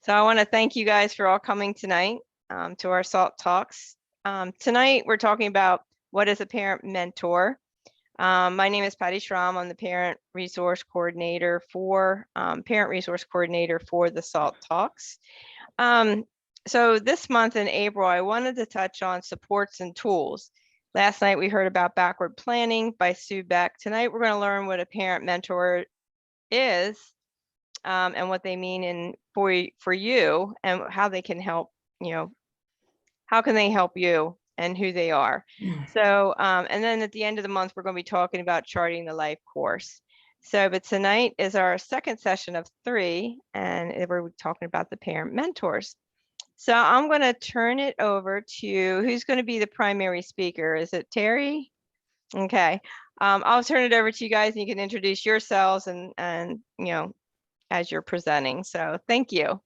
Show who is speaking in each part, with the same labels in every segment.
Speaker 1: So I want to thank you guys for all coming tonight to our SALT Talks. Tonight, we're talking about what is a parent mentor. My name is Patty Schramm. I'm the Parent Resource Coordinator for the SALT Talks. So this month in April, I wanted to touch on supports and tools. Last night, we heard about backward planning by Sue Beck. Tonight, we're going to learn what a parent mentor is and what they mean for you and how they can help, how can they help you and who they are. So, and then at the end of the month, we're going to be talking about charting the life course. So, but tonight is our second session of 3, and we're talking about the parent mentors. So I'm going to turn it over to who's going to be the primary speaker. Is it Terri? Okay. I'll turn it over to you guys, and you can introduce yourselves and as you're presenting. So thank you.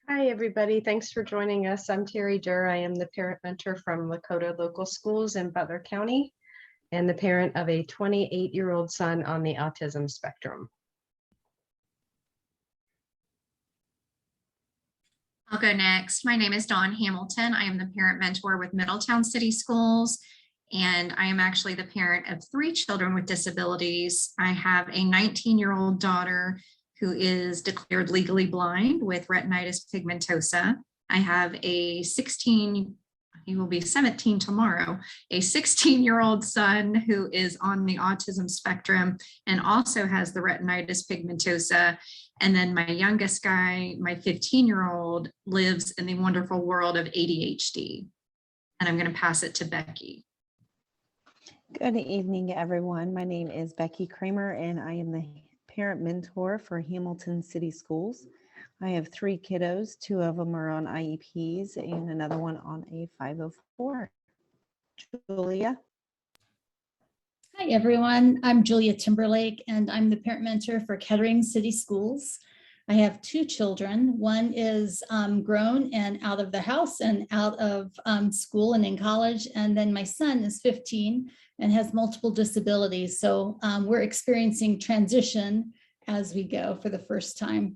Speaker 2: Hi, everybody. Thanks for joining us. I'm Terri Doerr. I am the parent mentor from Lakota Local Schools in Butler County and the parent of a 28-year-old son on the autism spectrum.
Speaker 3: I'll go next. My name is Dawn Hamilton. I am the parent mentor with Middletown City Schools, and I am actually the parent of 3 children with disabilities. I have a 19-year-old daughter who is declared legally blind with retinitis pigmentosa. I have a he will be 17 tomorrow, a 16-year-old son who is on the autism spectrum and also has the retinitis pigmentosa. And then my youngest guy, my 15-year-old, lives in the wonderful world of ADHD. And I'm going to pass it to Becky.
Speaker 4: Good evening, everyone. My name is Becky Kramer, and I am the parent mentor for Hamilton City Schools. I have 3 kiddos. 2 of them are on IEPs and another one on a 504. Julia.
Speaker 5: Hi, everyone. I'm Julia Timberlake, and I'm the parent mentor for Kettering City Schools. I have 2 children. One is grown and out of the house and out of school and in college. And then my son is 15 and has multiple disabilities. So we're experiencing transition as we go for the first time.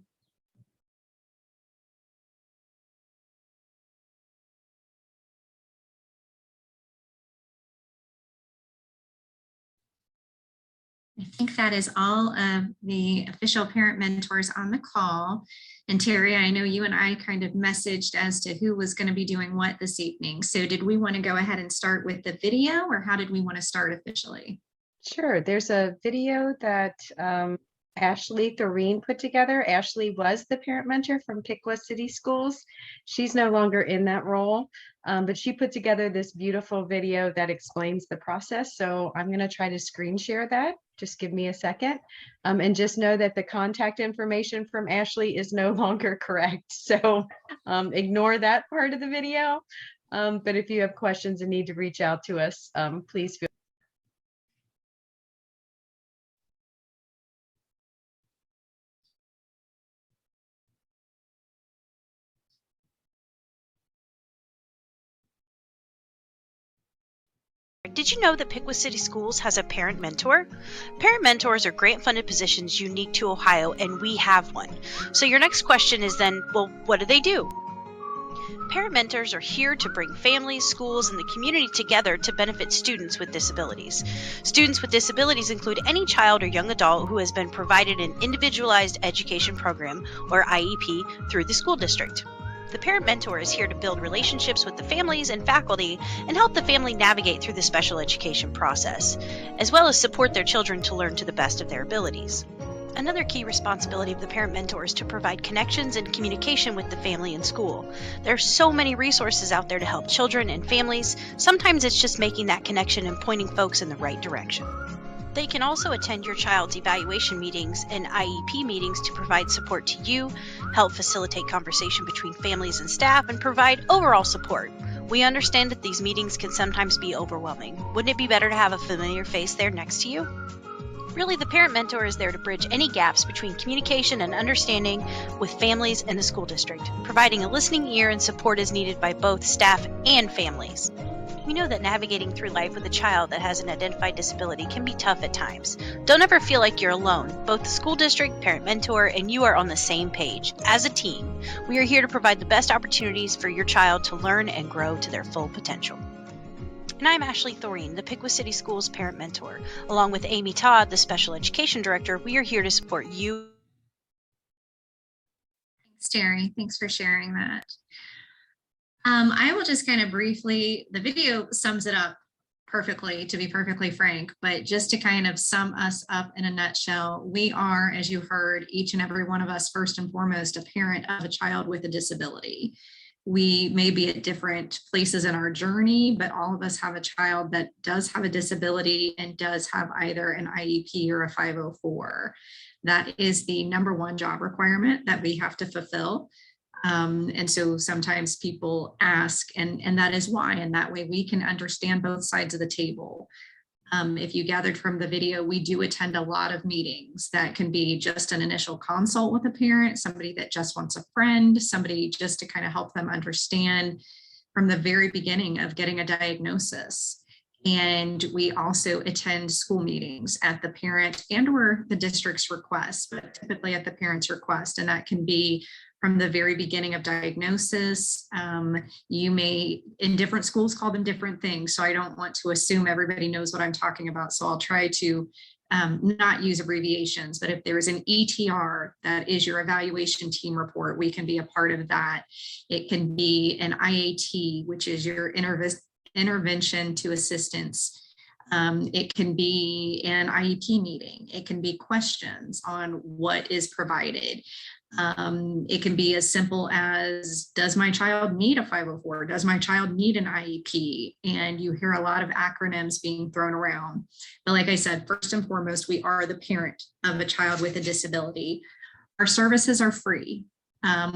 Speaker 3: I think that is all of the official parent mentors on the call. And Terri, I know you and I kind of messaged as to who was going to be doing what this evening. So did we want to go ahead and start with the video, or how did we want to start officially?
Speaker 2: Sure. There's a video that Ashley Thoreen put together. Ashley was the parent mentor from Piqua City Schools. She's no longer in that role, but she put together this beautiful video that explains the process. So I'm going to try to screen share that. Just give me a second. And just know that the contact information from Ashley is no longer correct. So ignore that part of the video. But if you have questions and need to reach out to us, please feel.
Speaker 6: Did you know that Piqua City Schools has a parent mentor? Parent mentors are grant-funded positions unique to Ohio, and we have one. So your next question is then, well, what do they do? Parent mentors are here to bring families, schools, and the community together to benefit students with disabilities. Students with disabilities include any child or young adult who has been provided an individualized education program, or IEP, through the school district. The parent mentor is here to build relationships with the families and faculty and help the family navigate through the special education process, as well as support their children to learn to the best of their abilities. Another key responsibility of the parent mentor is to provide connections and communication with the family and school. There are so many resources out there to help children and families. Sometimes it's just making that connection and pointing folks in the right direction. They can also attend your child's evaluation meetings and IEP meetings to provide support to you, help facilitate conversation between families and staff, and provide overall support. We understand that these meetings can sometimes be overwhelming. Wouldn't it be better to have a familiar face there next to you? Really, the parent mentor is there to bridge any gaps between communication and understanding with families and the school district, providing a listening ear and support as needed by both staff and families. We know that navigating through life with a child that has an identified disability can be tough at times. Don't ever feel like you're alone. Both the school district, parent mentor, and you are on the same page. As a team, we are here to provide the best opportunities for your child to learn and grow to their full potential. And I'm Ashley Thoreen, the Piqua City Schools parent mentor. Along with Amy Todd, the special education director, we are here to support you.
Speaker 3: Thanks, Terri. Thanks for sharing that. I will just kind of briefly, the video sums it up perfectly, to be perfectly frank, but just to kind of sum us up in a nutshell, we are, as you heard, each and every one of us, first and foremost, a parent of a child with a disability. We may be at different places in our journey, but all of us have a child that does have a disability and does have either an IEP or a 504. That is the number one job requirement that we have to fulfill. And so sometimes people ask, and that is why, and that way we can understand both sides of the table. If you gathered from the video, we do attend a lot of meetings that can be just an initial consult with a parent, somebody that just wants a friend, somebody just to kind of help them understand from the very beginning of getting a diagnosis. And we also attend school meetings at the parent and or the district's request, but typically at the parent's request. And that can be from the very beginning of diagnosis. You may, in different schools, call them different things. So I don't want to assume everybody knows what I'm talking about. So I'll try to not use abbreviations, but if there is an ETR, that is your evaluation team report, we can be a part of that. It can be an IAT, which is your intervention to assistance. It can be an IEP meeting. It can be questions on what is provided. It can be as simple as, does my child need a 504? Does my child need an IEP? And you hear a lot of acronyms being thrown around. But like I said, first and foremost, we are the parent of a child with a disability. Our services are free.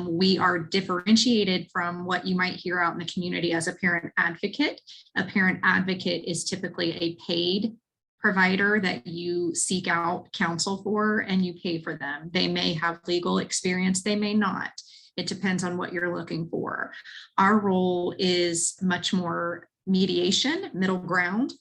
Speaker 3: We are differentiated from what you might hear out in the community as a parent advocate. A parent advocate is typically a paid provider that you seek out counsel for and you pay for them. They may have legal experience, they may not. It depends on what you're looking for. Our role is much more mediation, middle ground.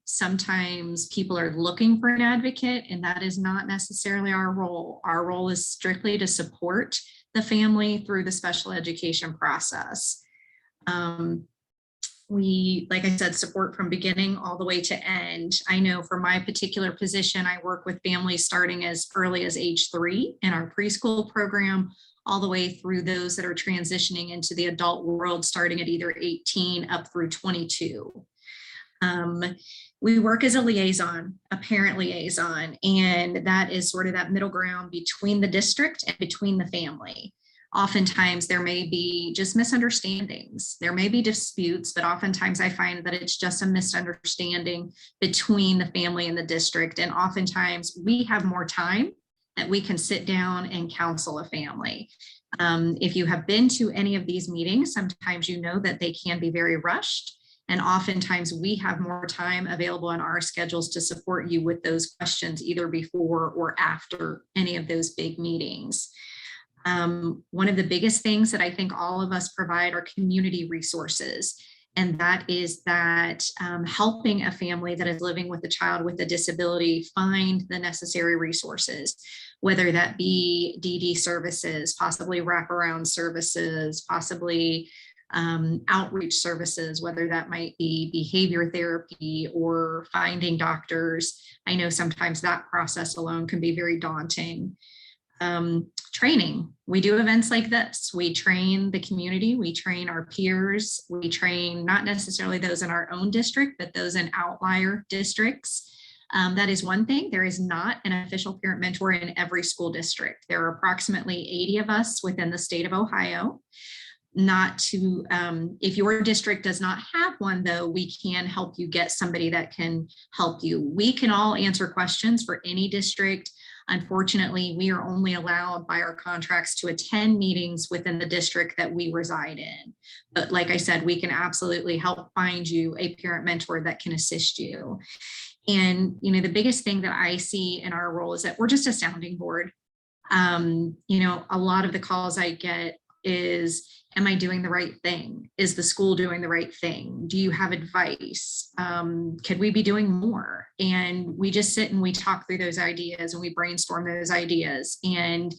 Speaker 3: Sometimes people are looking for an advocate, and that is not necessarily our role. Our role is strictly to support the family through the special education process. We, like I said, support from beginning all the way to end. I know for my particular position, I work with families starting as early as age 3 in our preschool program, all the way through those that are transitioning into the adult world, starting at either 18 up through 22. We work as a liaison, a parent liaison, and that is sort of that middle ground between the district and between the family. Oftentimes there may be just misunderstandings. There may be disputes, but oftentimes I find that it's just a misunderstanding between the family and the district. And oftentimes we have more time that we can sit down and counsel a family. If you have been to any of these meetings, sometimes you know that they can be very rushed. And oftentimes we have more time available on our schedules to support you with those questions, either before or after any of those big meetings. One of the biggest things that I think all of us provide are community resources. And that is that helping a family that is living with a child with a disability find the necessary resources, whether that be DD services, possibly wraparound services, possibly outreach services, whether that might be behavior therapy or finding doctors. I know sometimes that process alone can be very daunting. Training. We do events like this. We train the community, we train our peers, we train not necessarily those in our own district, but those in outlier districts. That is one thing. There is not an official parent mentor in every school district. There are approximately 80 of us within the state of Ohio. If your district does not have one, though, we can help you get somebody that can help you. We can all answer questions for any district. Unfortunately, we are only allowed by our contracts to attend meetings within the district that we reside in. But like I said, we can absolutely help find you a parent mentor that can assist you. And, the biggest thing that I see in our role is that we're just a sounding board. A lot of the calls I get is, am I doing the right thing? Is the school doing the right thing? Do you have advice? Could we be doing more? And we just sit and we talk through those ideas and we brainstorm those ideas. And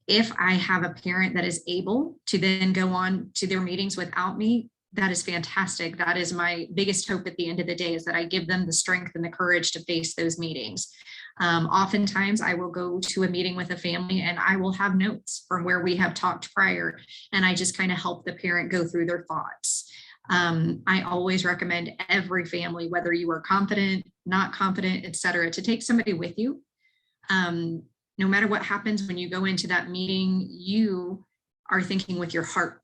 Speaker 3: if I have a parent that is able to then go on to their meetings without me, that is fantastic. That is my biggest hope at the end of the day, is that I give them the strength and the courage to face those meetings. Oftentimes I will go to a meeting with a family and I will have notes from where we have talked prior, and I just kind of help the parent go through their thoughts. I always recommend every family, whether you are confident, not confident, etc., to take somebody with you. No matter what happens when you go into that meeting, you are thinking with your heart.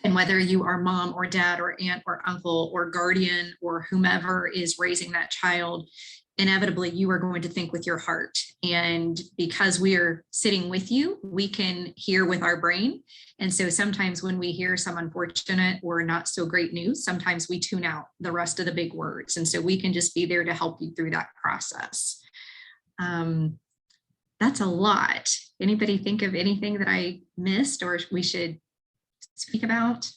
Speaker 3: And whether you are mom or dad or aunt or uncle or guardian or whomever is raising that child, inevitably you are going to think with your heart. And because we are sitting with you, we can hear with our brain. And so sometimes when we hear some unfortunate or not so great news, sometimes we tune out the rest of the big words. And so we can just be there to help you through that process. That's a lot. Anybody think of anything that I missed or we should speak about?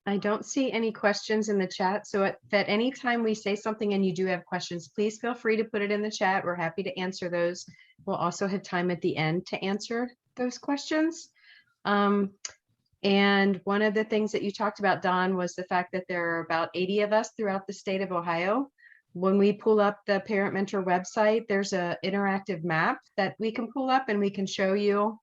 Speaker 2: I don't see any questions in the chat. So at any time we say something and you do have questions, please feel free to put it in the chat. We're happy to answer those. We'll also have time at the end to answer those questions. And one of the things that you talked about, Don, was the fact that there are about 80 of us throughout the state of Ohio. When we pull up the Parent Mentor website, there's an interactive map that we can pull up and we can show you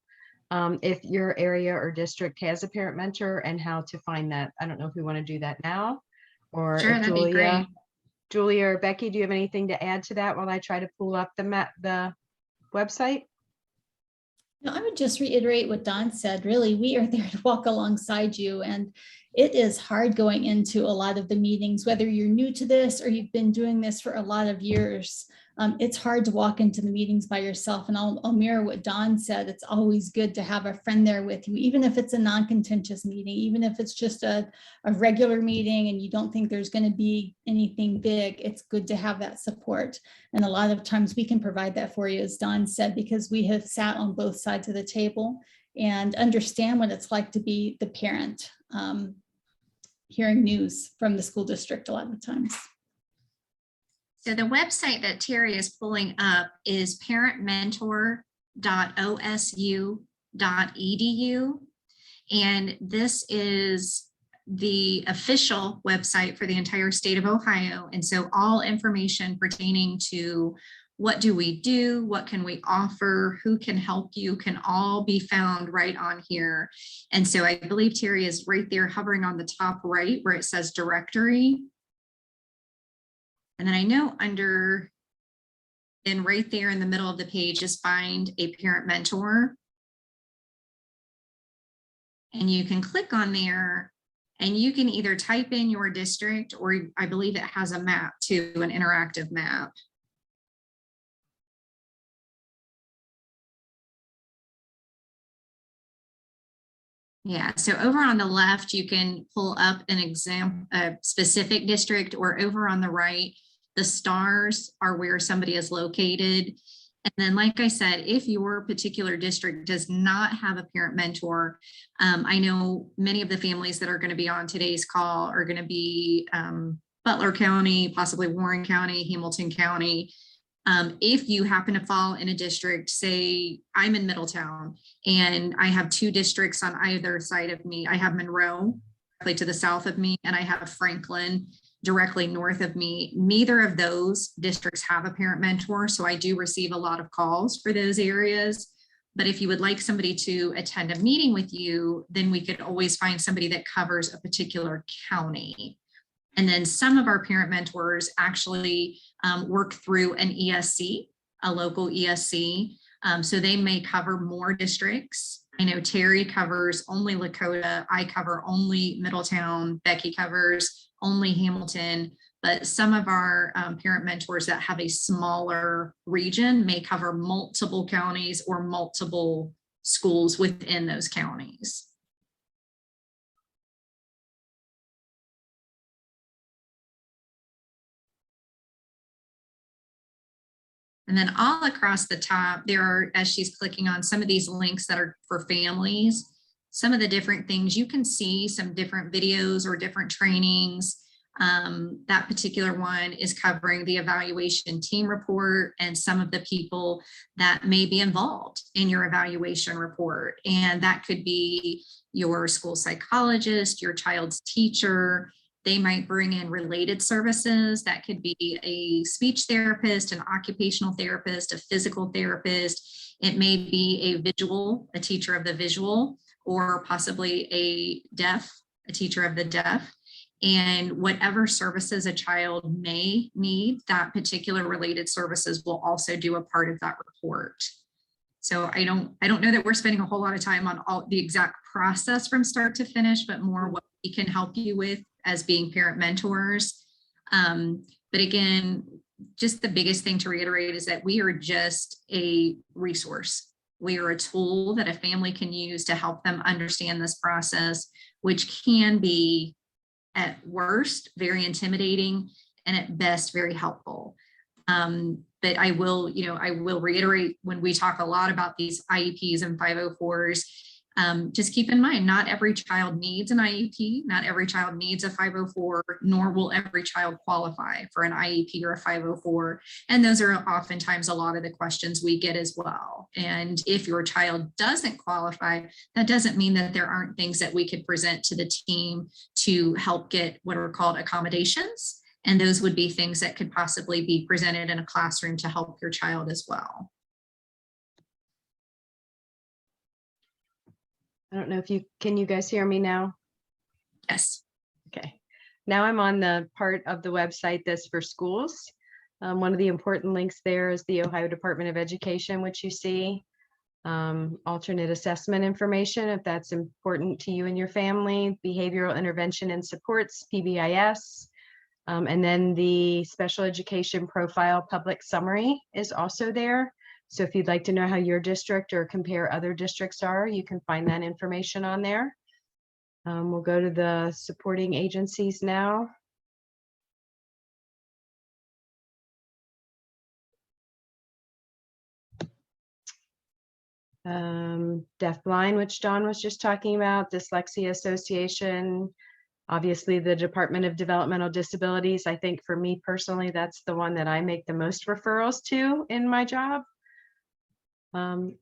Speaker 2: if your area or district has a parent mentor and how to find that. I don't know if we want to do that now, or
Speaker 3: Sure,
Speaker 2: if
Speaker 3: that'd be great.
Speaker 2: Julia or Becky, do you have anything to add to that while I try to pull up the website?
Speaker 5: No, I would just reiterate what Don said. Really, we are there to walk alongside you. And it is hard going into a lot of the meetings, whether you're new to this or you've been doing this for a lot of years. It's hard to walk into the meetings by yourself. And I'll mirror what Don said. It's always good to have a friend there with you, even if it's a non-contentious meeting, even if it's just a regular meeting and you don't think there's going to be anything big. It's good to have that support. And a lot of times we can provide that for you, as Don said, because we have sat on both sides of the table and understand what it's like to be the parent, hearing news from the school district a lot of times.
Speaker 3: So the website that Terri is pulling up is parentmentor.osu.edu. And this is the official website for the entire state of Ohio. And so all information pertaining to what do we do, what can we offer, who can help you, can all be found right on here. And so I believe Terri is right there hovering on the top right where it says directory. And then I know under, and right there in the middle of the page is find a parent mentor. And you can click on there and you can either type in your district, or I believe it has a map too, an interactive map. Yeah, so over on the left, you can pull up an example, a specific district, or over on the right, the stars are where somebody is located. And then, like I said, if your particular district does not have a parent mentor, I know many of the families that are going to be on today's call are going to be Butler County, possibly Warren County, Hamilton County. If you happen to fall in a district, say I'm in Middletown and I have two districts on either side of me. I have Monroe directly to the south of me, and I have Franklin directly north of me. Neither of those districts have a parent mentor, so I do receive a lot of calls for those areas. But if you would like somebody to attend a meeting with you, then we could always find somebody that covers a particular county. And then some of our parent mentors actually work through an ESC, a local ESC. So they may cover more districts. I know Terri covers only Lakota. I cover only Middletown. Becky covers only Hamilton. But some of our parent mentors that have a smaller region may cover multiple counties or multiple schools within those counties. And then all across the top, there are, as she's clicking on some of these links that are for families, some of the different things. You can see some different videos or different trainings. That particular one is covering the evaluation team report and some of the people that may be involved in your evaluation report. And that could be your school psychologist, your child's teacher. They might bring in related services. That could be a speech therapist, an occupational therapist, a physical therapist. It may be a teacher of the visual, or possibly a teacher of the deaf. And whatever services a child may need, that particular related services will also do a part of that report. So I don't know that we're spending a whole lot of time on all the exact process from start to finish, but more what we can help you with as being parent mentors. But again, just the biggest thing to reiterate is that we are just a resource. We are a tool that a family can use to help them understand this process, which can be at worst very intimidating and at best very helpful. But I will reiterate, when we talk a lot about these IEPs and 504s, just keep in mind, not every child needs an IEP, not every child needs a 504, nor will every child qualify for an IEP or a 504. And those are oftentimes a lot of the questions we get as well. And if your child doesn't qualify, that doesn't mean that there aren't things that we could present to the team to help get what are called accommodations. And those would be things that could possibly be presented in a classroom to help your child as well.
Speaker 2: I don't know if can you guys hear me now?
Speaker 3: Yes.
Speaker 2: Okay. Now I'm on the part of the website that's for schools. One of the important links there is the Ohio Department of Education, which you see. Alternate assessment information, if that's important to you and your family, behavioral intervention and supports, PBIS. And then the special education profile public summary is also there. So if you'd like to know how your district or compare other districts are, you can find that information on there. We'll go to the supporting agencies now. Deafblind, which Dawn was just talking about, Dyslexia Association, obviously the Department of Developmental Disabilities. I think for me personally, that's the one that I make the most referrals to in my job.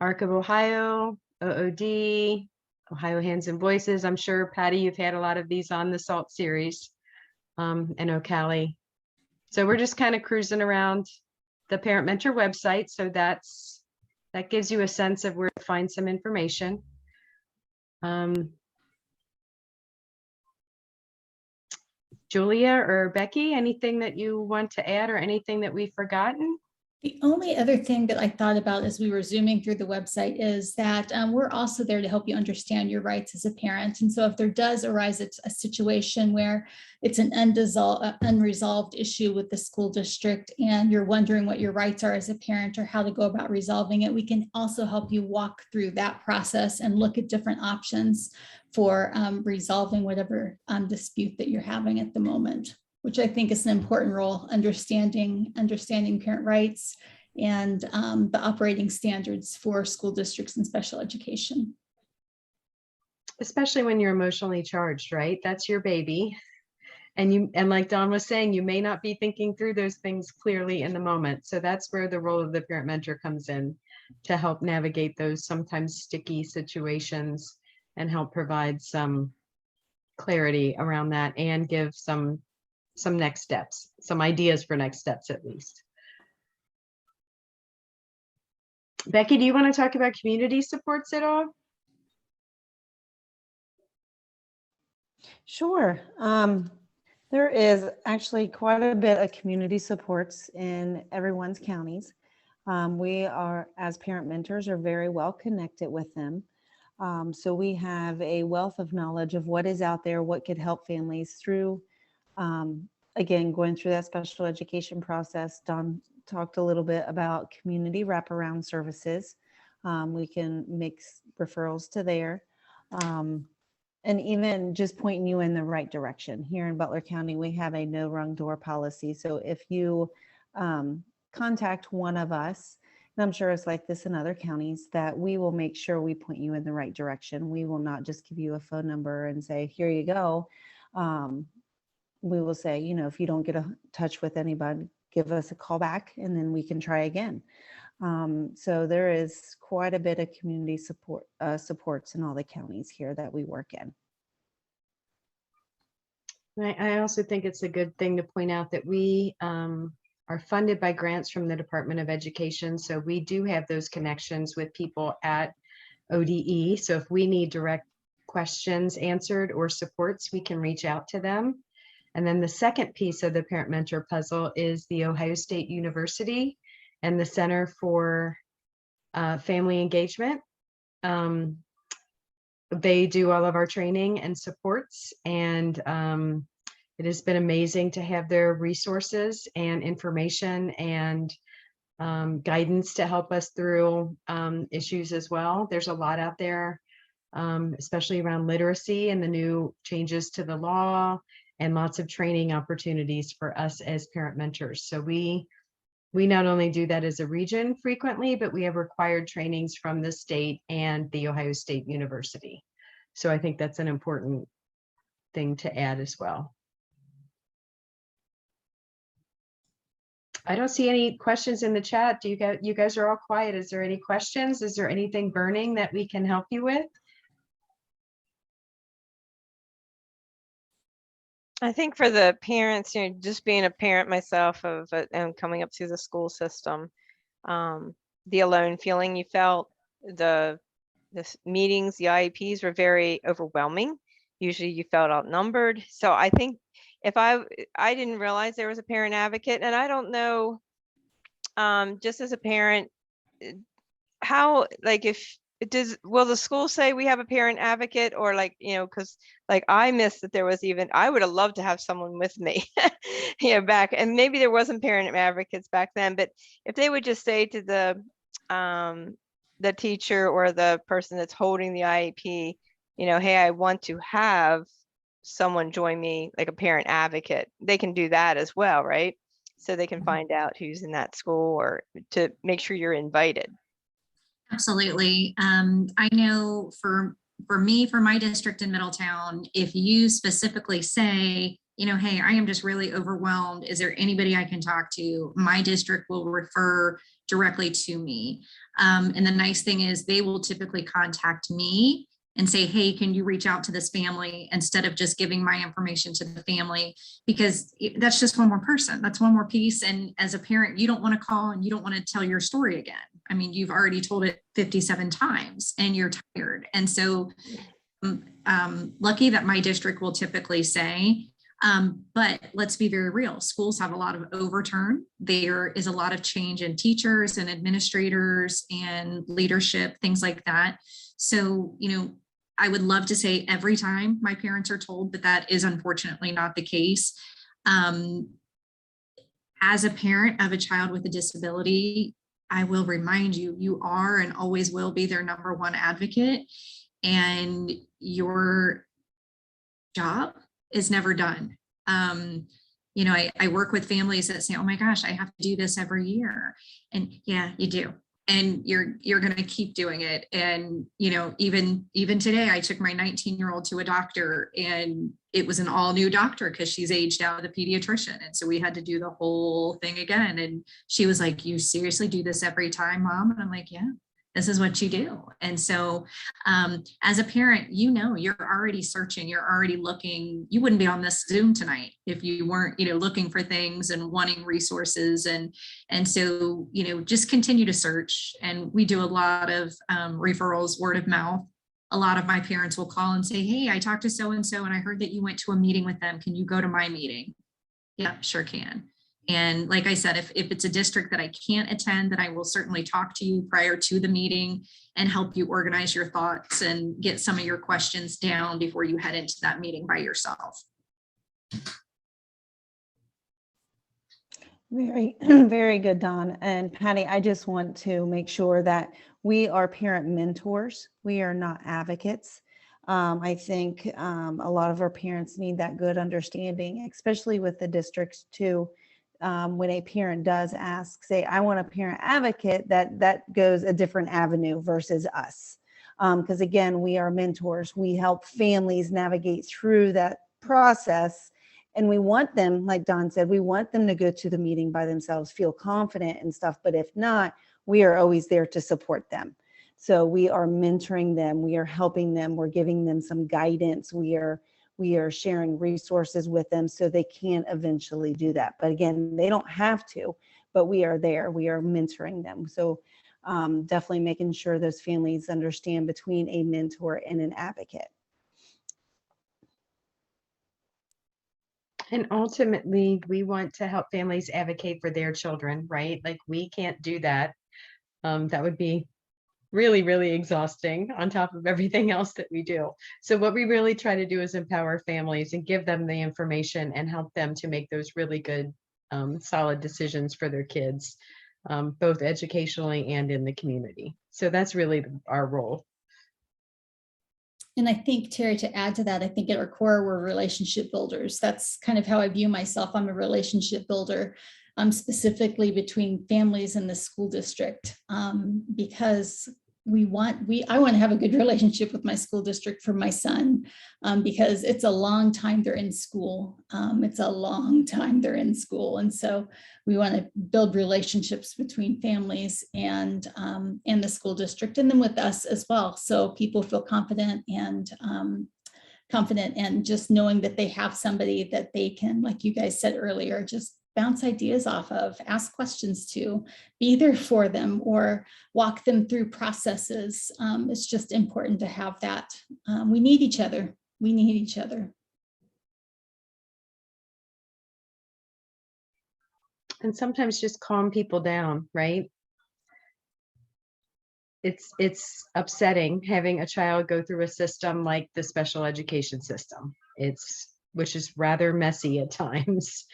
Speaker 2: ARC of Ohio, OOD, Ohio Hands and Voices. I'm sure, Patty, you've had a lot of these on the SALT series, and OCALI. So we're just kind of cruising around the Parent Mentor website. So that gives you a sense of where to find some information. Julia or Becky, anything that you want to add or anything that we've forgotten?
Speaker 5: The only other thing that I thought about as we were zooming through the website is that we're also there to help you understand your rights as a parent. And so if there does arise a situation where it's an unresolved issue with the school district and you're wondering what your rights are as a parent or how to go about resolving it, we can also help you walk through that process and look at different options for resolving whatever dispute that you're having at the moment, which I think is an important role, understanding parent rights and the operating standards for school districts and special education.
Speaker 2: Especially when you're emotionally charged, right? That's your baby. And like Dawn was saying, you may not be thinking through those things clearly in the moment. So that's where the role of the parent mentor comes in, to help navigate those sometimes sticky situations and help provide some clarity around that and give some next steps, some ideas for next steps at least. Becky, do you want to talk about community supports at all?
Speaker 4: Sure. There is actually quite a bit of community supports in everyone's counties. We are, as parent mentors, are very well connected with them. So we have a wealth of knowledge of what is out there, what could help families through, again, going through that special education process. Dawn talked a little bit about community wraparound services. We can make referrals to there. And even just pointing you in the right direction. Here in Butler County, we have a no wrong door policy. So if you contact one of us and I'm sure it's like this in other counties, that we will make sure we point you in the right direction. We will not just give you a phone number and say, here you go. We will say, you know, if you don't get in touch with anybody, give us a call back and then we can try again. So there is quite a bit of community support supports in all the counties here that we work in.
Speaker 2: I also think it's a good thing to point out that we are funded by grants from the Department of Education. So we do have those connections with people at ODE. So if we need direct questions answered or supports, we can reach out to them. And then the second piece of the parent mentor puzzle is the Ohio State University and the Center for Family Engagement. They do all of our training and supports, and it has been amazing to have their resources and information and guidance to help us through issues as well. There's a lot out there, especially around literacy and the new changes to the law, and lots of training opportunities for us as parent mentors. So we not only do that as a region frequently, but we have required trainings from the state and the Ohio State University. So I think that's an important thing to add as well. I don't see any questions in the chat. Do you guys are all quiet. Is there any questions? Is there anything burning that we can help you with?
Speaker 1: I think for the parents, you know, just being a parent myself of and coming up through the school system, the alone feeling you felt, the meetings, the IEPs were very overwhelming. Usually you felt outnumbered. So I think if I didn't realize there was a parent advocate, and I don't know, just as a parent, how, like, if it does, will the school say we have a parent advocate, or like, you know, because like I missed that there was even, I would have loved to have someone with me, you know, back, and maybe there wasn't parent advocates back then, but if they would just say to the teacher or the person that's holding the IEP, you know, hey, I want to have someone join me, like a parent advocate, they can do that as well, right? So they can find out who's in that school, or to make sure you're invited.
Speaker 3: Absolutely. I know for me, for my district in Middletown, if you specifically say, you know, hey, I am just really overwhelmed, is there anybody I can talk to? My district will refer directly to me. And the nice thing is they will typically contact me and say, hey, can you reach out to this family, instead of just giving my information to the family, because that's just one more person. That's one more piece. And as a parent, you don't want to call and you don't want to tell your story again. I mean, you've already told it 57 times and you're tired. And so lucky that my district will typically say, but let's be very real. Schools have a lot of overturn. There is a lot of change in teachers and administrators and leadership, things like that. So, you know, I would love to say every time my parents are told, but that is unfortunately not the case. As a parent of a child with a disability, I will remind you, you are and always will be their number one advocate, and your job is never done. You know, I work with families that say, oh my gosh, I have to do this every year. And yeah, you do. And you're going to keep doing it. And, you know, even today, I took my 19-year-old to a doctor, and it was an all new doctor because she's aged out of the pediatrician. And so we had to do the whole thing again. And she was like, you seriously do this every time, Mom? And I'm like, yeah, this is what you do. And so as a parent, you know, you're already searching, you're already looking. You wouldn't be on this Zoom tonight if you weren't, you know, looking for things and wanting resources. And so, you know, just continue to search. And we do a lot of referrals, word of mouth. A lot of my parents will call and say, hey, I talked to so-and-so and I heard that you went to a meeting with them. Can you go to my meeting? Yeah, sure can. And like I said, if it's a district that I can't attend, then I will certainly talk to you prior to the meeting and help you organize your thoughts and get some of your questions down before you head into that meeting by yourself.
Speaker 4: Very, very good, Dawn. And Patty, I just want to make sure that we are parent mentors. We are not advocates. I think a lot of our parents need that good understanding, especially with the districts too, when a parent does ask, say, I want a parent advocate, that goes a different avenue versus us. Because again, we are mentors. We help families navigate through that process. And we want them, like Don said, we want them to go to the meeting by themselves, feel confident and stuff. But if not, we are always there to support them. So we are mentoring them. We are helping them. We're giving them some guidance. We are sharing resources with them so they can eventually do that. But again, they don't have to, but we are there. We are mentoring them. So definitely making sure those families understand between a mentor and an advocate.
Speaker 2: And ultimately, we want to help families advocate for their children, right? Like we can't do that. That would be really, really exhausting on top of everything else that we do. So what we really try to do is empower families and give them the information and help them to make those really good, solid decisions for their kids, both educationally and in the community. So that's really our role.
Speaker 5: And I think, Terry, to add to that, I think at our core, we're relationship builders. That's kind of how I view myself. I'm a relationship builder, specifically between families and the school district, because I want to have a good relationship with my school district for my son, because it's a long time they're in school. It's a long time they're in school. And so we want to build relationships between families and the school district, and then with us as well. So people feel confident and just knowing that they have somebody that they can, like you guys said earlier, just bounce ideas off of, ask questions to, be there for them, or walk them through processes. It's just important to have that. We need each other. We need each other.
Speaker 2: And sometimes just calm people down, right? It's upsetting having a child go through a system like the special education system. Which is rather messy at times.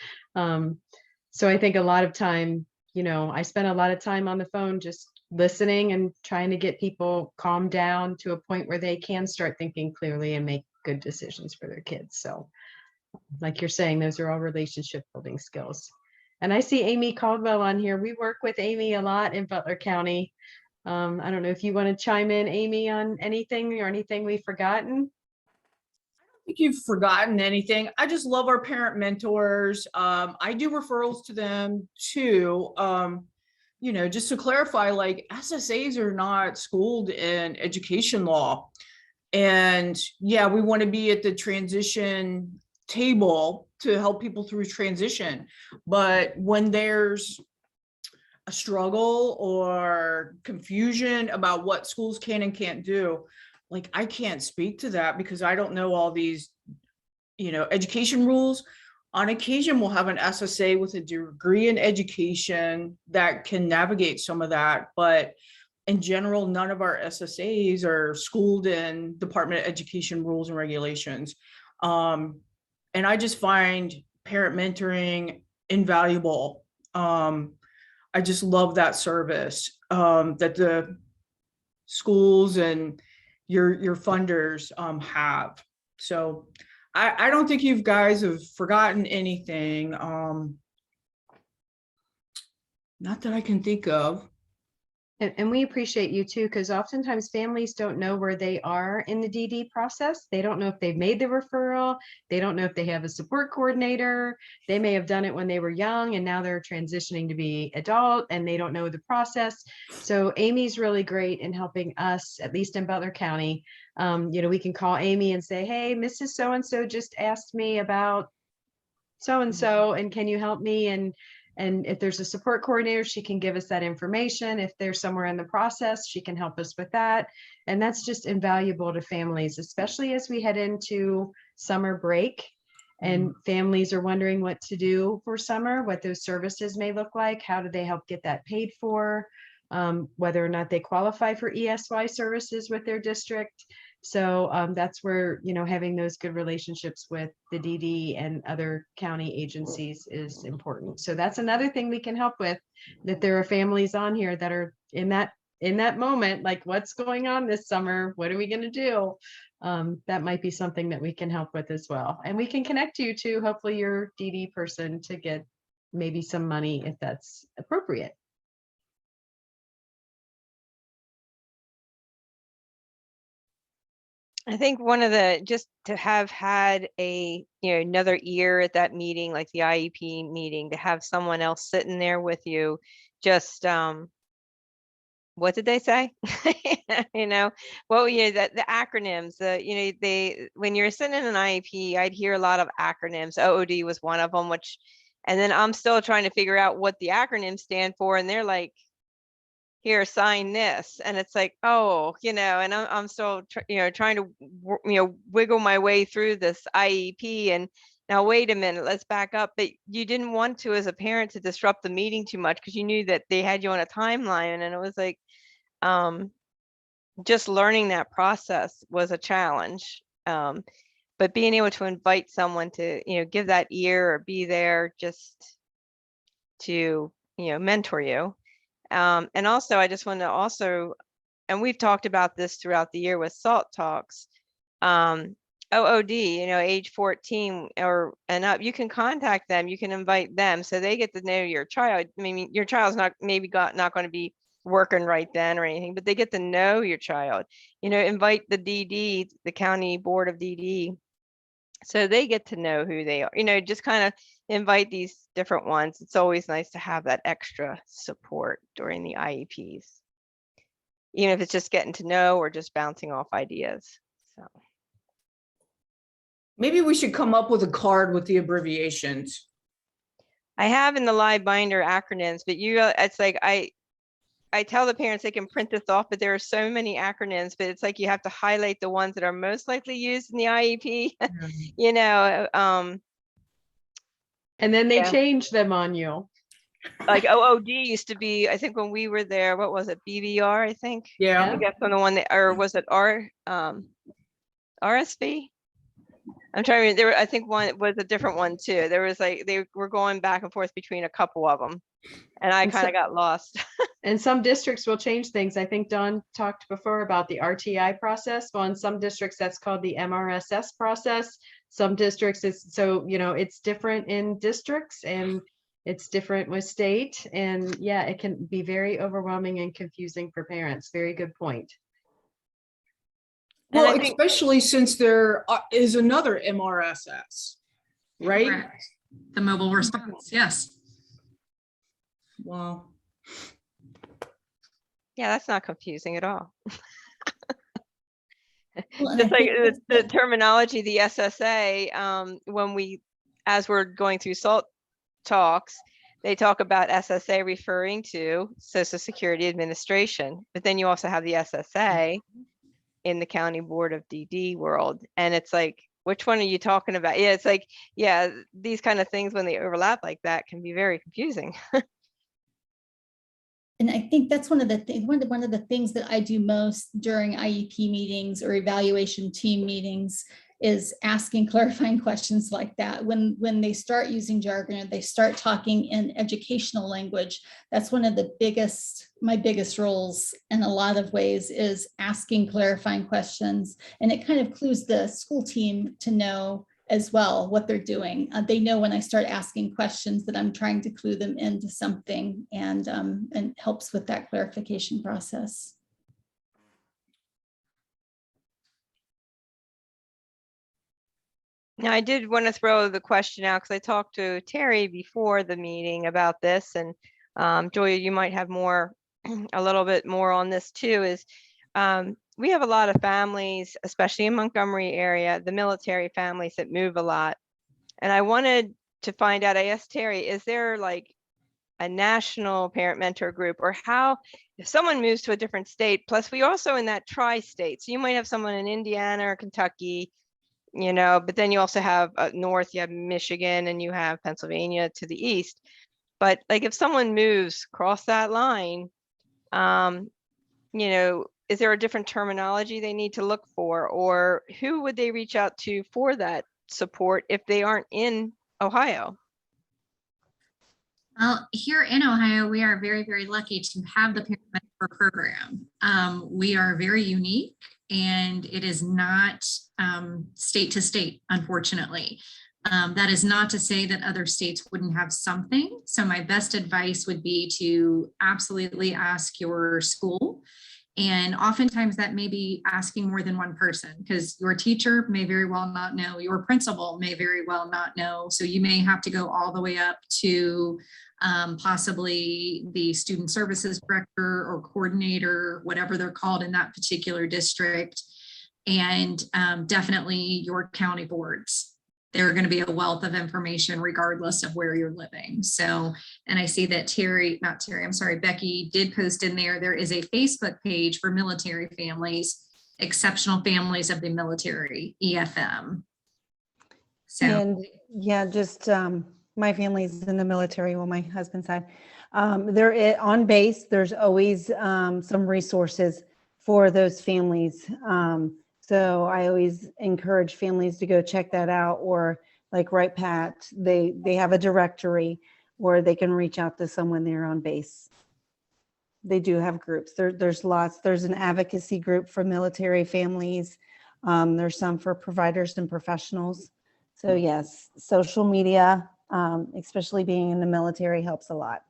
Speaker 2: So I think a lot of time, I spend a lot of time on the phone just listening and trying to get people calmed down to a point where they can start thinking clearly and make good decisions for their kids. So like you're saying, those are all relationship building skills. And I see Amy Caldwell on here. We work with Amy a lot in Butler County. I don't know if you want to chime in, Amy, on anything or anything we've forgotten.
Speaker 7: Think you've forgotten anything. I just love our parent mentors. I do referrals to them too. Just to clarify, like SSAs are not schooled in education law. And yeah, we want to be at the transition table to help people through transition. But when there's a struggle or confusion about what schools can and can't do, like I can't speak to that because I don't know all these, education rules. On occasion, we'll have an SSA with a degree in education that can navigate some of that. But in general, none of our SSAs are schooled in Department of Education rules and regulations. And I just find parent mentoring invaluable. I just love that service that the schools and your funders have. So I don't think you guys have forgotten anything. Not that I can think of.
Speaker 2: And we appreciate you too, because oftentimes families don't know where they are in the DD process. They don't know if they've made the referral. They don't know if they have a support coordinator. They may have done it when they were young and now they're transitioning to be adult and they don't know the process. So Amy's really great in helping us, at least in Butler County. We can call Amy and say, hey, Mrs. So-and-so just asked me about so-and-so, and can you help me? And if there's a support coordinator, she can give us that information. If they're somewhere in the process, she can help us with that. And that's just invaluable to families, especially as we head into summer break and families are wondering what to do for summer, what those services may look like, how do they help get that paid for, whether or not they qualify for ESY services with their district. So that's where, having those good relationships with the DD and other county agencies is important. So that's another thing we can help with, that there are families on here that are in that moment, like what's going on this summer? What are we going to do? That might be something that we can help with as well. And we can connect you to hopefully your DD person to get maybe some money if that's appropriate.
Speaker 1: I think one of the, just to have had a, another ear at that meeting, like the IEP meeting, to have someone else sitting there with you, just, what did they say? Well, the acronyms, when you're sitting in an IEP, I'd hear a lot of acronyms. OOD was one of them, and then I'm still trying to figure out what the acronyms stand for. And they're like, here, sign this. And it's like, oh, and I'm still, trying to, wiggle my way through this IEP. And now, wait a minute, let's back up. But you didn't want to, as a parent, to disrupt the meeting too much, because you knew that they had you on a timeline. And it was like, just learning that process was a challenge. But being able to invite someone to, give that ear or be there just to, mentor you. And also, I just want to and we've talked about this throughout the year with SALT Talks, OOD, age 14 and up, you can contact them, you can invite them, so they get to know your child. I mean, your child's not going to be working right then or anything, but they get to know your child. Invite the DD, the County Board of DD, so they get to know who they are. Just kind of invite these different ones. It's always nice to have that extra support during the IEPs, even if it's just getting to know or just bouncing off ideas. So
Speaker 7: Maybe we should come up with a card with the abbreviations.
Speaker 1: I have in the live binder acronyms, but it's like I tell the parents they can print this off, but there are so many acronyms, but it's like you have to highlight the ones that are most likely used in the IEP.
Speaker 2: And then they
Speaker 1: Yeah.
Speaker 2: change them on you.
Speaker 1: Like OOD used to be, I think when we were there, what was it? BVR, I think.
Speaker 7: Yeah.
Speaker 1: I guess on the one that, or was it RSV? I'm trying to remember. I think one was a different one too. There was like, they were going back and forth between a couple of them, and I
Speaker 2: And
Speaker 1: kind of got lost.
Speaker 2: And some districts will change things. I think Dawn talked before about the RTI process. Well, in some districts, that's called the MRSS process. Some districts, it's different in districts, and it's different with state. And yeah, it can be very overwhelming and confusing for parents. Very good point.
Speaker 7: Well, especially since there is another MRSS, right?
Speaker 3: Correct. The mobile response, yes.
Speaker 7: Wow.
Speaker 1: Yeah, that's not confusing at all.
Speaker 5: Well, and
Speaker 1: Just
Speaker 5: I
Speaker 1: like
Speaker 5: think
Speaker 1: the terminology, the SSA, as we're going through SALT Talks, they talk about SSA referring to Social Security Administration, but then you also have the SSA in the County Board of DD world. And it's like, which one are you talking about? Yeah, it's like, yeah, these kind of things, when they overlap like that, can be very confusing.
Speaker 5: And I think that's one of the things that I do most during IEP meetings or evaluation team meetings is asking clarifying questions like that. When they start using jargon or they start talking in educational language, that's one of my biggest roles in a lot of ways, is asking clarifying questions. And it kind of clues the school team to know as well what they're doing. They know when I start asking questions that I'm trying to clue them into something, and helps with that clarification process.
Speaker 1: Now, I did want to throw the question out because I talked to Terri before the meeting about this, and Julia, you might have a little bit more on this too, is we have a lot of families, especially in Montgomery area, the military families that move a lot. And I wanted to find out, I asked Terri, is there like a national parent mentor group, or how, if someone moves to a different state, plus we also in that tri-state, so you might have someone in Indiana or Kentucky, but then you also have north, you have Michigan, and you have Pennsylvania to the east. But like if someone moves across that line, is there a different terminology they need to look for, or who would they reach out to for that support if they aren't in Ohio?
Speaker 3: Well, here in Ohio, we are very, very lucky to have the Parent Mentor program. We are very unique, and it is not state to state, unfortunately. That is not to say that other states wouldn't have something. So my best advice would be to absolutely ask your school. And oftentimes that may be asking more than one person, because your teacher may very well not know, your principal may very well not know. So you may have to go all the way up to possibly the student services director or coordinator, whatever they're called in that particular district, and definitely your county boards. They're going to be a wealth of information regardless of where you're living. So, and I see that Becky did post in there. There is a Facebook page for military families, Exceptional Families of the Military, EFM. So,
Speaker 4: And yeah, just my family's in the military, well, my husband's side. On base, there's always some resources for those families. So I always encourage families to go check that out, or like Right Pat, they have a directory where they can reach out to someone there on base. They do have groups. There's lots. There's an advocacy group for military families. There's some for providers and professionals. So yes, social media, especially being in the military, helps a lot.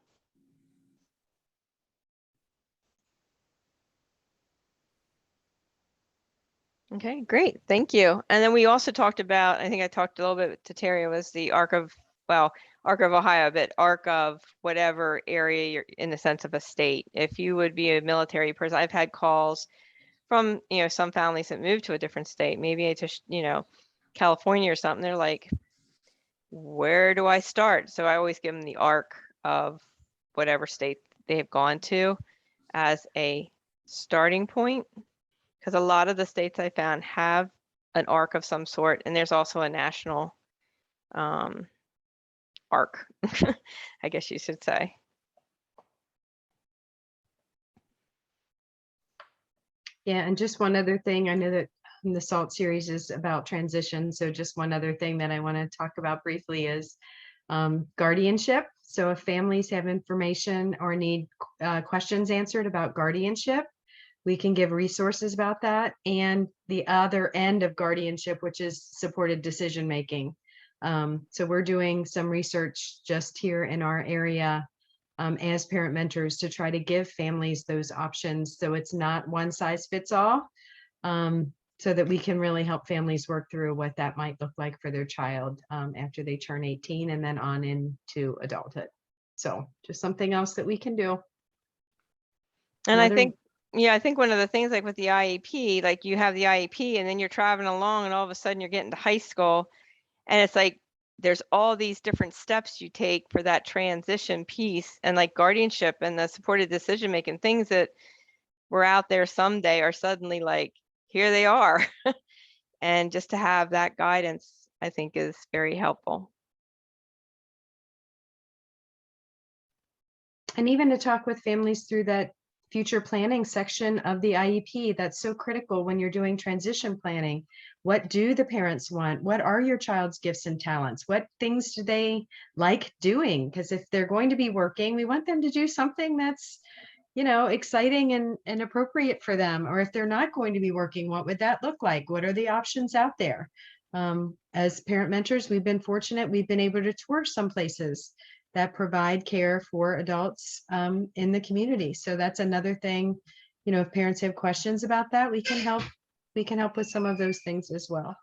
Speaker 1: Okay, great. Thank you. And then we also talked about, I think I talked a little bit to Terri, was the Arc of Ohio, but Arc of whatever area you're in the sense of a state. If you would be a military person, I've had calls from, some families that moved to a different state, maybe to, California or something. They're like, where do I start? So I always give them the Arc of whatever state they have gone to as a starting point. Because a lot of the states I found have an arc of some sort, and there's also a national arc, I guess you should say.
Speaker 2: Yeah, and just one other thing, I know that the SALT series is about transition, so just one other thing that I want to talk about briefly is guardianship. So if families have information or need questions answered about guardianship, we can give resources about that, and the other end of guardianship, which is supported decision making. So we're doing some research just here in our area as parent mentors to try to give families those options, so it's not one size fits all, so that we can really help families work through what that might look like for their child after they turn 18 and then on into adulthood. So just something else that we can do.
Speaker 1: And I think one of the things, like with the IEP, like you have the IEP and then you're traveling along and all of a sudden you're getting to high school, and it's like there's all these different steps you take for that transition piece, and like guardianship and the supported decision making, things that were out there someday are suddenly like, here they are. And just to have that guidance, I think, is very helpful.
Speaker 2: And even to talk with families through that future planning section of the IEP, that's so critical when you're doing transition planning. What do the parents want? What are your child's gifts and talents? What things do they like doing? Because if they're going to be working, we want them to do something that's, exciting and appropriate for them. Or if they're not going to be working, what would that look like? What are the options out there? As parent mentors, we've been fortunate. We've been able to tour some places that provide care for adults in the community. So that's another thing, if parents have questions about that, we can help with some of those things as well.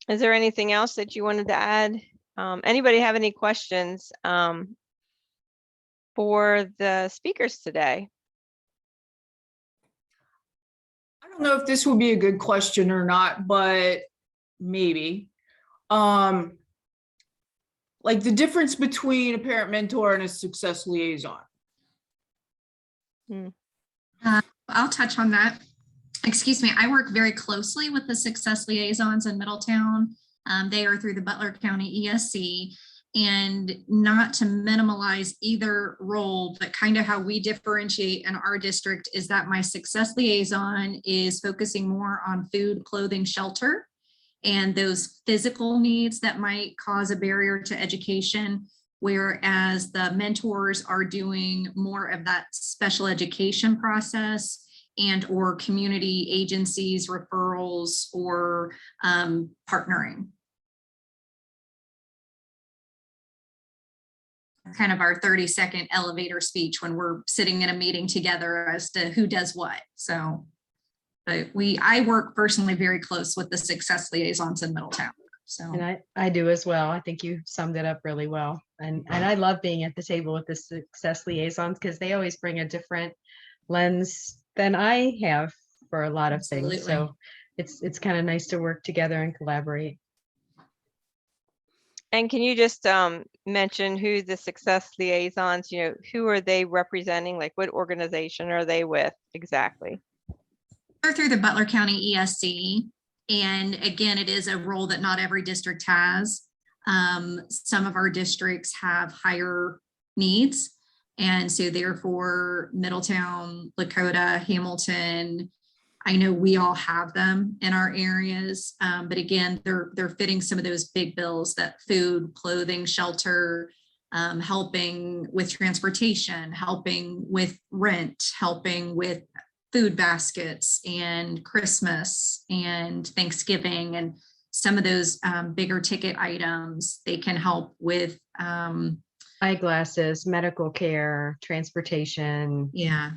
Speaker 1: Is there anything else that you wanted to add? Anybody have any questions for the speakers today?
Speaker 7: I don't know if this would be a good question or not, but maybe. Like the difference between a parent mentor and a success liaison.
Speaker 3: I'll touch on that. Excuse me, I work very closely with the success liaisons in Middletown. They are through the Butler County ESC, and not to minimize either role, but kind of how we differentiate in our district is that my success liaison is focusing more on food, clothing, shelter, and those physical needs that might cause a barrier to education. whereas the mentors are doing more of that special education process and or community agencies, referrals, or partnering. Kind of our 30-second elevator speech when we're sitting in a meeting together as to who does what. So, but I work personally very close with the success liaisons in Middletown. So,
Speaker 2: And I do as well. I think you summed it up really well. And I love being at the table with the success liaisons because they always bring a different lens than I have for a lot of things. So it's kind of nice to work together and collaborate.
Speaker 1: And can you just mention who the success liaisons, who are they representing? Like what organization are they with exactly?
Speaker 3: they're through the Butler County ESC. And again, it is a role that not every district has. Some of our districts have higher needs. And so therefore Middletown, Lakota, Hamilton, I know we all have them in our areas. But again, they're fitting some of those big bills, that food, clothing, shelter, helping with transportation, helping with rent, helping with food baskets and Christmas and Thanksgiving and some of those bigger ticket items. They can help with
Speaker 2: eyeglasses, medical care, transportation.
Speaker 3: Yeah.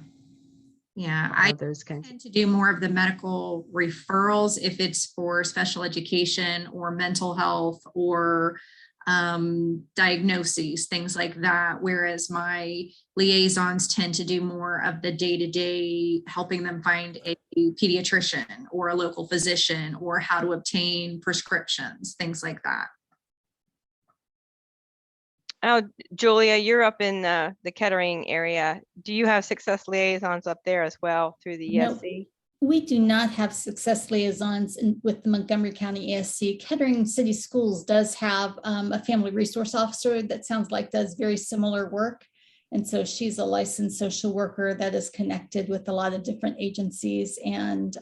Speaker 3: I
Speaker 2: those kinds.
Speaker 3: tend to do more of the medical referrals if it's for special education or mental health or diagnoses, things like that. Whereas my liaisons tend to do more of the day-to-day, helping them find a pediatrician or a local physician or how to obtain prescriptions, things like that.
Speaker 1: Oh, Julia, you're up in the Kettering area. Do you have success liaisons up there as well through the ESC?
Speaker 5: No, we do not have success liaisons with the Montgomery County ESC. Kettering City Schools does have a family resource officer that sounds like does very similar work. And so she's a licensed social worker that is connected with a lot of different agencies and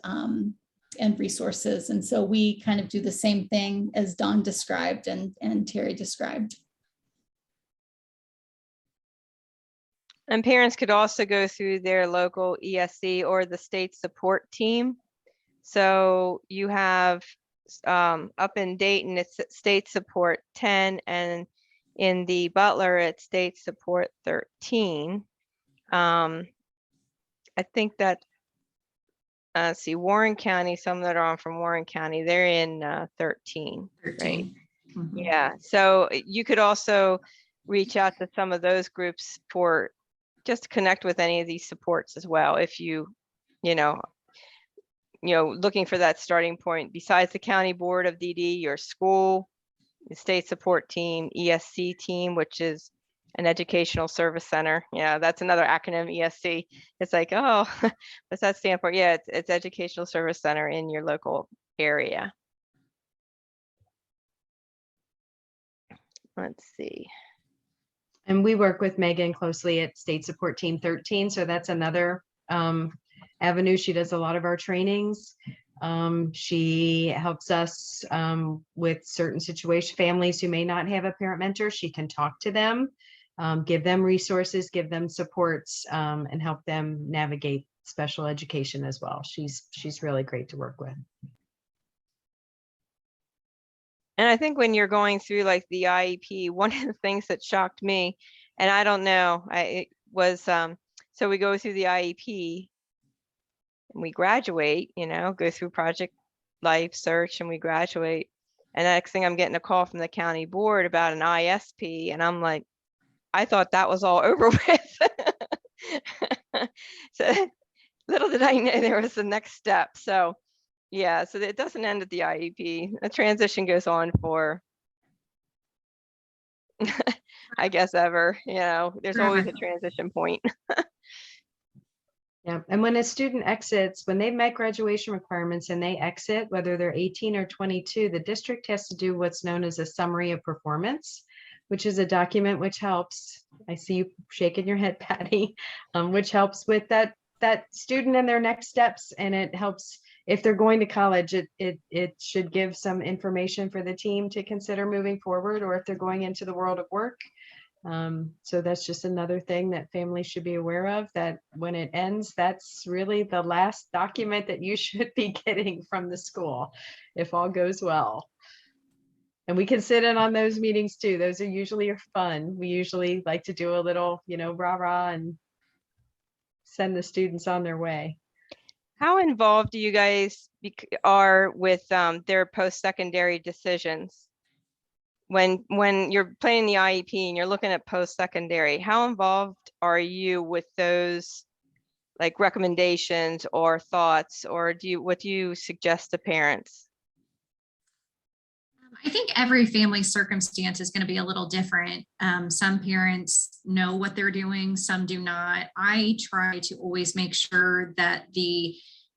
Speaker 5: resources. And so we kind of do the same thing as Dawn described and Terri described.
Speaker 1: And parents could also go through their local ESC or the state support team. So you have up in Dayton, it's state support 10, and in the Butler, it's state support 13. I think that, see, Warren County, some that are on from Warren County, they're in 13, right?
Speaker 3: Mm-hmm.
Speaker 1: Yeah, so you could also reach out to some of those groups for just connect with any of these supports as well. If you looking for that starting point, besides the county board of DD, your school, the state support team, ESC team, which is an educational service center. Yeah, that's another acronym, ESC. It's like, oh, what's that stand for? Yeah, it's educational service center in your local area. Let's see.
Speaker 2: And we work with Megan closely at State Support Team 13. So that's another avenue. She does a lot of our trainings. She helps us with certain situations, families who may not have a parent mentor. She can talk to them, give them resources, give them supports, and help them navigate special education as well. She's really great to work with.
Speaker 1: And I think when you're going through like the IEP, one of the things that shocked me, and I don't know, it was, so we go through the IEP and we graduate, go through Project Life Search and we graduate. And the next thing I'm getting a call from the county board about an ISP. And I'm like, I thought that was all over with. So little did I know there was the next step. So yeah, so it doesn't end at the IEP. The transition goes on for, I guess, ever, there's always a transition point.
Speaker 2: Yeah, and when a student exits, when they've met graduation requirements and they exit, whether they're 18 or 22, the district has to do what's known as a summary of performance, which is a document which helps, I see you shaking your head, Patty, which helps with that student and their next steps. And it helps if they're going to college, it should give some information for the team to consider moving forward, or if they're going into the world of work, So that's just another thing that families should be aware of, that when it ends, that's really the last document that you should be getting from the school, if all goes well. And we can sit in on those meetings too. Those are usually fun. We usually like to do a little, rah rah and send the students on their way.
Speaker 1: How involved do you guys are with their post-secondary decisions? When you're planning the IEP and you're looking at post-secondary, how involved are you with those like recommendations or thoughts, or what do you suggest to parents?
Speaker 3: I think every family circumstance is going to be a little different. Some parents know what they're doing, some do not. I try to always make sure that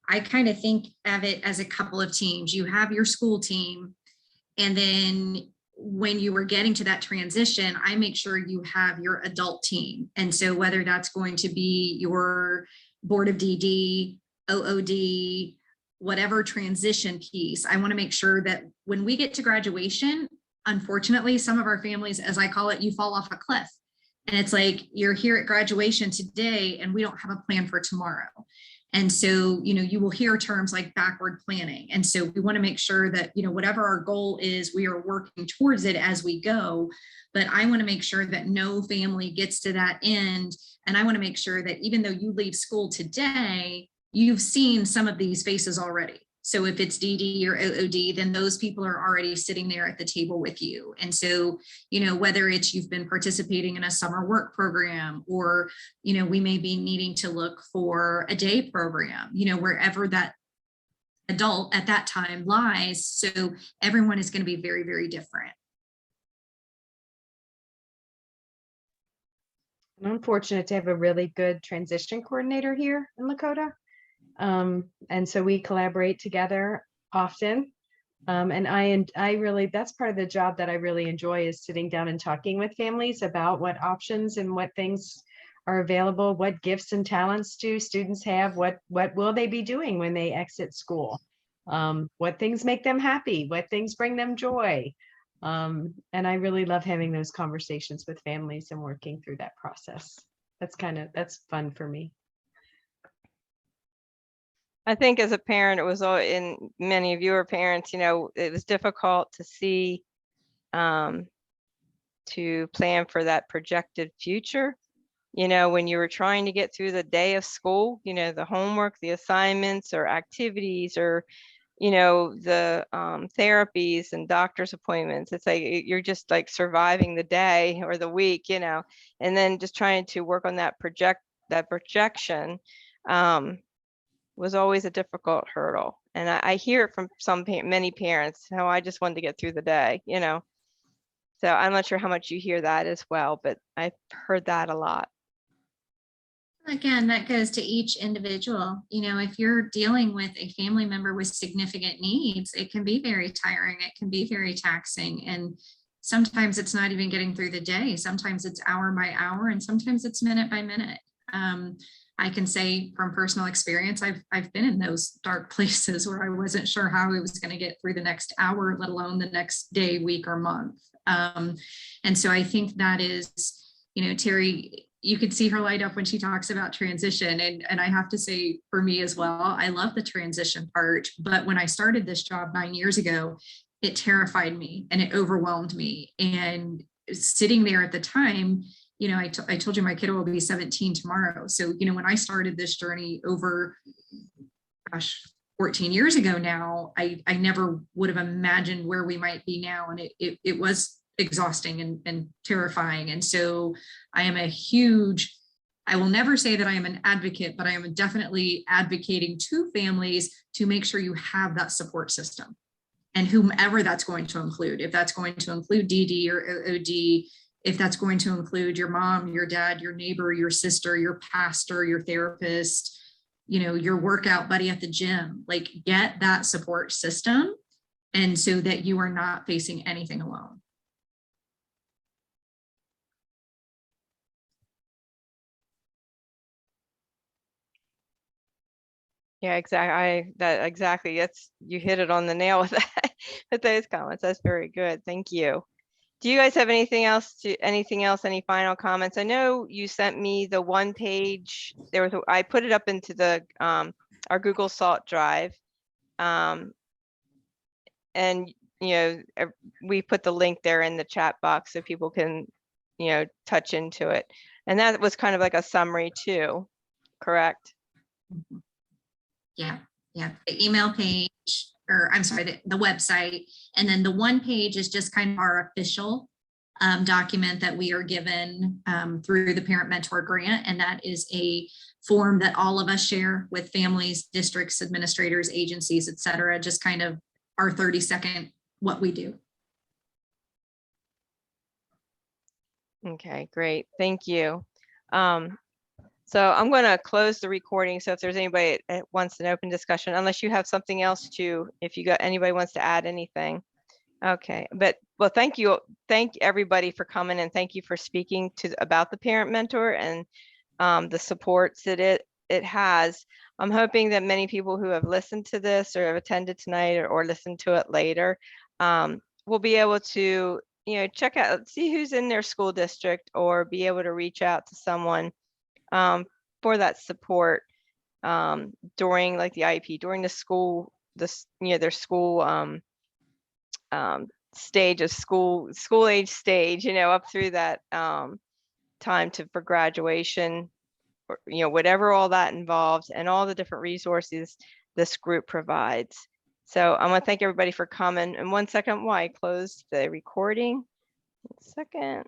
Speaker 3: I kind of think of it as a couple of teams. You have your school team, and then when you are getting to that transition, I make sure you have your adult team. And so whether that's going to be your board of DD, OOD, whatever transition piece, I want to make sure that when we get to graduation, unfortunately, some of our families, as I call it, you fall off a cliff. And it's like, you're here at graduation today and we don't have a plan for tomorrow. And so, you will hear terms like backward planning. And so we want to make sure that, whatever our goal is, we are working towards it as we go. But I want to make sure that no family gets to that end. And I want to make sure that even though you leave school today, you've seen some of these faces already. So if it's DD or OOD, then those people are already sitting there at the table with you. And so, whether it's you've been participating in a summer work program, or, we may be needing to look for a day program, wherever that adult at that time lies. So everyone is going to be very, very different.
Speaker 2: I'm fortunate to have a really good transition coordinator here in Lakota. And so we collaborate together often. And I really, that's part of the job that I really enjoy, is sitting down and talking with families about what options and what things are available, what gifts and talents do students have, what will they be doing when they exit school, what things make them happy, what things bring them joy. And I really love having those conversations with families and working through that process. That's fun for me.
Speaker 1: I think as a parent, it was all in many of your parents, it was difficult to see, to plan for that projected future. When you were trying to get through the day of school, the homework, the assignments or activities, or, the therapies and doctor's appointments. It's like you're just like surviving the day or the week, and then just trying to work on that projection. Was always a difficult hurdle. And I hear it from many parents, how I just wanted to get through the day, So I'm not sure how much you hear that as well, but I've heard that a lot.
Speaker 3: Again, that goes to each individual. If you're dealing with a family member with significant needs, it can be very tiring. It can be very taxing. And sometimes it's not even getting through the day. Sometimes it's hour by hour, and sometimes it's minute by minute. I can say from personal experience, I've been in those dark places where I wasn't sure how I was going to get through the next hour, let alone the next day, week, or month. And so I think that is, Terri, you could see her light up when she talks about transition. And I have to say, for me as well, I love the transition part. But when I started this job 9 years ago, it terrified me and it overwhelmed me. And sitting there at the time, I told you my kiddo will be 17 tomorrow. So, when I started this journey over, 14 years ago now, I never would have imagined where we might be now. And it was exhausting and terrifying. And so I will never say that I am an advocate, but I am definitely advocating to families to make sure you have that support system, and whomever that's going to include. If that's going to include DD or OOD, if that's going to include your mom, your dad, your neighbor, your sister, your pastor, your therapist, your workout buddy at the gym, like get that support system. And so that you are not facing anything alone.
Speaker 1: Yeah, exactly. You hit it on the nail with that, with those comments. That's very good. Thank you. Do you guys have anything else, any final comments? I know you sent me the one page, I put it up into the, our Google Salt Drive. And, we put the link there in the chat box so people can, touch into it. And that was kind of like a summary too, correct?
Speaker 3: Yeah, the email page, or I'm sorry, the website. And then the one page is just kind of our official document that we are given through the Parent Mentor Grant. And that is a form that all of us share with families, districts, administrators, agencies, et cetera, just kind of our 30-second what we do.
Speaker 1: Okay, great. Thank you. So I'm going to close the recording. So if there's anybody that wants an open discussion, unless you have something else if anybody wants to add anything. Okay, well, thank you. Thank everybody for coming, and thank you for speaking about the Parent Mentor and the supports that it has. I'm hoping that many people who have listened to this or have attended tonight or listened to it later will be able to, check out, see who's in their school district, or be able to reach out to someone for that support during like the IEP, during the school, their school stage of school age stage, up through that time for graduation, or, whatever all that involves, and all the different resources this group provides. So I want to thank everybody for coming. And 1 second while I close the recording. 1 second.